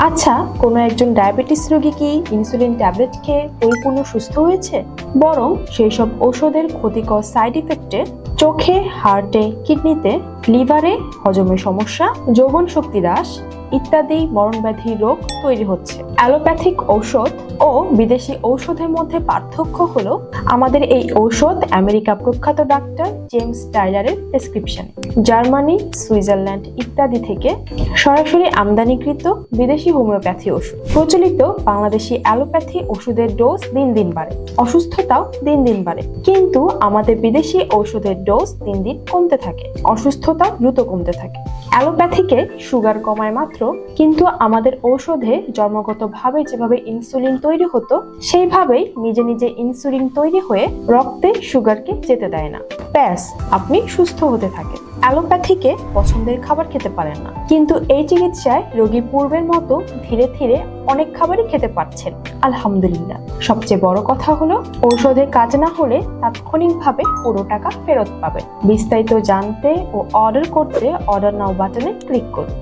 আচ্ছা, কোনো একজন ডায়াবেটিস রোগী কি ইনসুলিন ট্যাবলেট খেয়ে পরিপূর্ণ সুস্থ হয়েছে? বরং সেই সব ঔষধের ক্ষতিকর সাইড ইফেক্টে চোখে, হার্টে, কিডনিতে, লিভারে হজমের সমস্যা, যৌবন শক্তি হ্রাস ইত্যাদি মরণব্যাধি রোগ তৈরি হচ্ছে। অ্যালোপ্যাথিক ঔষধ ও বিদেশি ঔষধের মধ্যে পার্থক্য হলো আমাদের এই ঔষধ আমেরিকা প্রখ্যাত ডাক্তার জেমস টাইলারের প্রেসক্রিপশনে, জার্মানি, সুইজারল্যান্ড ইত্যাদি থেকে সরাসরি আমদানিকৃত বিদেশি হোমিওপ্যাথি ওষুধ। প্রচলিত বাংলাদেশি অ্যালোপ্যাথি ওষুধের ডোজ দিন দিন বাড়ে, অসুস্থতাও দিন দিন বাড়ে, কিন্তু আমাদের বিদেশি ঔষধের ডোজ দিন দিন কমতে থাকে, অসুস্থতা দ্রুত কমতে থাকে। অ্যালোপ্যাথিকে সুগার কমায় মাত্র, কিন্তু আমাদের ঔষধে জন্মগতভাবে যেভাবে ইনসুলিন তৈরি হতো সেইভাবেই নিজে নিজে ইনসুলিন তৈরি হয়ে রক্তে সুগারকে যেতে দেয় না। ব্যাস, আপনি সুস্থ হতে থাকেন। অ্যালোপ্যাথিকে পছন্দের খাবার খেতে পারেন না, কিন্তু এই চিকিৎসায় রোগী পূর্বের মতো ধীরে ধীরে অনেক খাবারই খেতে পারছেন, আলহামদুলিল্লাহ। সবচেয়ে বড় কথা হলো ঔষধে কাজ না হলে তাৎক্ষণিকভাবে পুরো টাকা ফেরত পাবেন। বিস্তারিত জানতে ও অর্ডার করতে অর্ডার নাও বাটনে ক্লিক করুন।